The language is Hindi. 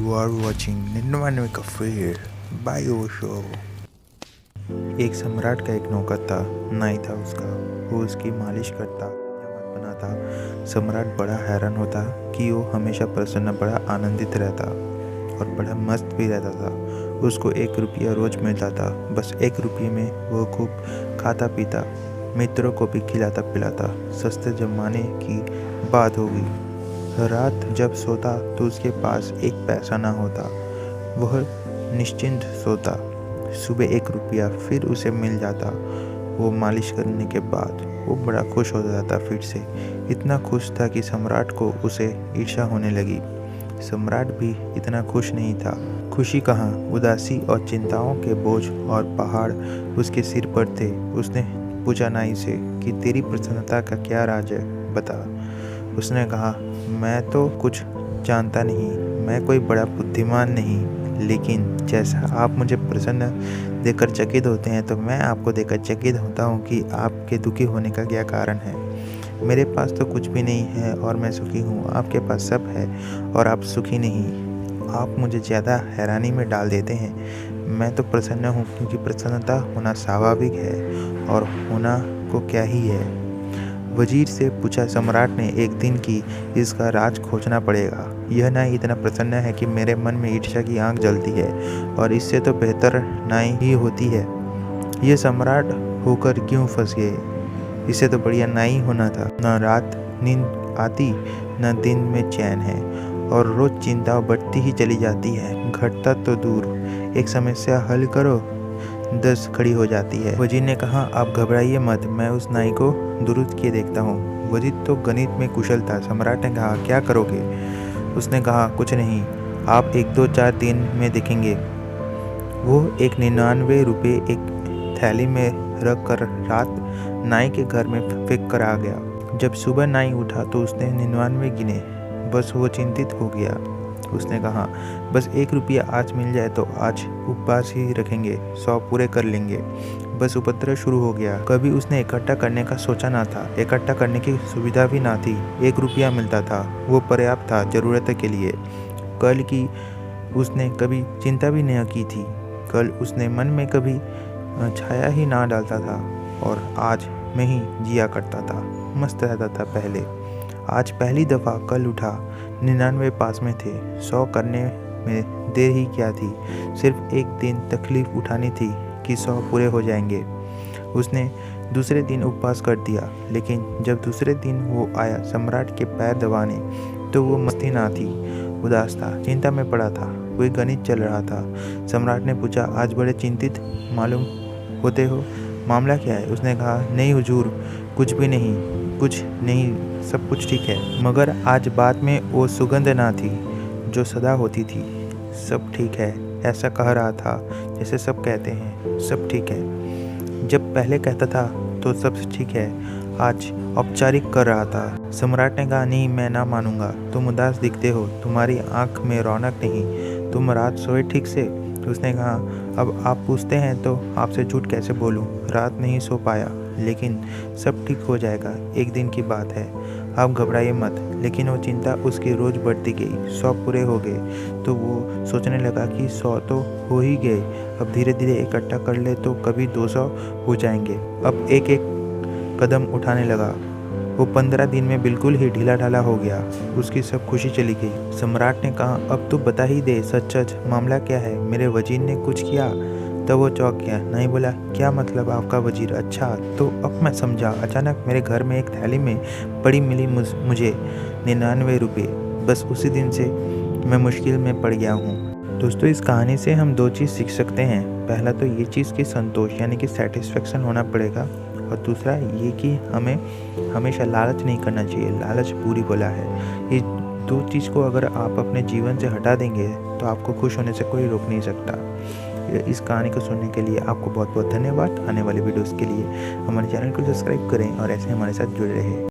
You are watching 99 Kafir by Osho। एक सम्राट का एक नौकर था, नाई था उसका। वो उसकी मालिश करता, जमात बनाता। सम्राट बड़ा हैरान होता कि वो हमेशा प्रसन्न, बड़ा आनंदित रहता और बड़ा मस्त भी रहता था। उसको 1 रुपया रोज मिलता था। बस 1 रुपये में वो खूब खाता पीता, मित्रों को भी खिलाता पिलाता। सस्ते जमाने की बात होगी। रात जब सोता तो उसके पास 1 पैसा ना होता। वह निश्चिंत सोता। सुबह 1 रुपया फिर उसे मिल जाता। वो मालिश करने के बाद वो बड़ा खुश हो जाता फिर से। इतना खुश था कि सम्राट को उसे ईर्ष्या होने लगी। सम्राट भी इतना खुश नहीं था। खुशी कहाँ, उदासी और चिंताओं के बोझ और पहाड़ उसके सिर पर थे। उसने पूछा नाई से कि तेरी प्रसन्नता का क्या राज है, बता। उसने कहा, मैं तो कुछ जानता नहीं, मैं कोई बड़ा बुद्धिमान नहीं, लेकिन जैसा आप मुझे प्रसन्न देखकर चकित होते हैं तो मैं आपको देखकर चकित होता हूँ कि आपके दुखी होने का क्या कारण है। मेरे पास तो कुछ भी नहीं है और मैं सुखी हूँ। आपके पास सब है और आप सुखी नहीं। आप मुझे ज़्यादा हैरानी में डाल देते हैं। मैं तो प्रसन्न हूँ क्योंकि प्रसन्नता होना स्वाभाविक है और होना को क्या ही है। वजीर से पूछा सम्राट ने एक दिन कि इसका राज खोजना पड़ेगा। यह नाई इतना प्रसन्न है कि मेरे मन में ईर्ष्या की आग जलती है और इससे तो बेहतर नाई ही होती है। यह सम्राट होकर क्यों फंस गए? इससे तो बढ़िया नाई होना था। न रात नींद आती, न दिन में चैन है और रोज चिंता बढ़ती ही चली जाती है। घटता तो दूर, एक समस्या हल करो 10 खड़ी हो जाती है। वजीर ने कहा, आप घबराइए मत, मैं उस नाई को दुरुस्त किए देखता हूँ। वजीर तो गणित में कुशल था। सम्राट ने कहा, क्या करोगे? उसने कहा, कुछ नहीं, आप 1 2 4 दिन में देखेंगे। वो 99 रुपये एक थैली में रख कर रात नाई के घर में फेंक कर आ गया। जब सुबह नाई उठा तो उसने 99 गिने। बस वो चिंतित हो गया। उसने कहा, बस 1 रुपया आज मिल जाए तो आज उपवास ही रखेंगे, 100 पूरे कर लेंगे। बस उपद्रव शुरू हो गया। कभी उसने इकट्ठा करने का सोचा ना था। इकट्ठा करने की सुविधा भी ना थी। 1 रुपया मिलता था, वो पर्याप्त था जरूरत के लिए। कल की उसने कभी चिंता भी नहीं की थी। कल उसने मन में कभी छाया ही ना डालता था और आज में ही जिया करता था, मस्त रहता था पहले। आज पहली दफ़ा कल उठा, 99 पास में थे। 100 करने में देर ही क्या थी। सिर्फ एक दिन तकलीफ उठानी थी कि 100 पूरे हो जाएंगे। उसने दूसरे दिन उपवास कर दिया, लेकिन जब दूसरे दिन वो आया सम्राट के पैर दबाने तो वो मस्ती ना थी, उदास था, चिंता में पड़ा था। कोई गणित चल रहा था। सम्राट ने पूछा, आज बड़े चिंतित मालूम होते हो, मामला क्या है? उसने कहा, नहीं हुजूर, कुछ भी नहीं, कुछ नहीं, सब कुछ ठीक है। मगर आज बात में वो सुगंध ना थी जो सदा होती थी। सब ठीक है, ऐसा कह रहा था जैसे सब कहते हैं सब ठीक है। जब पहले कहता था तो सब ठीक है, आज औपचारिक कर रहा था। सम्राट ने कहा, नहीं, मैं ना मानूंगा। तुम उदास दिखते हो, तुम्हारी आंख में रौनक नहीं। तुम रात सोए ठीक से? उसने कहा, अब आप पूछते हैं तो आपसे झूठ कैसे बोलूं। रात नहीं सो पाया, लेकिन सब ठीक हो जाएगा, एक दिन की बात है, आप घबराइए मत। लेकिन वो चिंता उसकी रोज़ बढ़ती गई। 100 पूरे हो गए तो वो सोचने लगा कि 100 तो हो ही गए, अब धीरे धीरे इकट्ठा कर ले तो कभी 200 हो जाएंगे। अब एक एक कदम उठाने लगा। वो 15 दिन में बिल्कुल ही ढीला ढाला हो गया। उसकी सब खुशी चली गई। सम्राट ने कहा, अब तो बता ही दे, सच सच मामला क्या है? मेरे वजीर ने कुछ किया? तब वो चौंक गया। नहीं बोला, क्या मतलब आपका वजीर? अच्छा, तो अब मैं समझा। अचानक मेरे घर में एक थैली में पड़ी मिली मुझे 99 रुपये। बस उसी दिन से मैं मुश्किल में पड़ गया हूँ। दोस्तों, इस कहानी से हम 2 चीज़ सीख सकते हैं। पहला तो ये चीज़ कि संतोष यानी कि सेटिस्फेक्शन होना पड़ेगा, और दूसरा ये कि हमें हमेशा लालच नहीं करना चाहिए। लालच बुरी बला है। ये 2 चीज़ को अगर आप अपने जीवन से हटा देंगे तो आपको खुश होने से कोई रोक नहीं सकता। इस कहानी को सुनने के लिए आपको बहुत बहुत धन्यवाद। आने वाले वीडियोस के लिए हमारे चैनल को सब्सक्राइब करें और ऐसे हमारे साथ जुड़े रहें।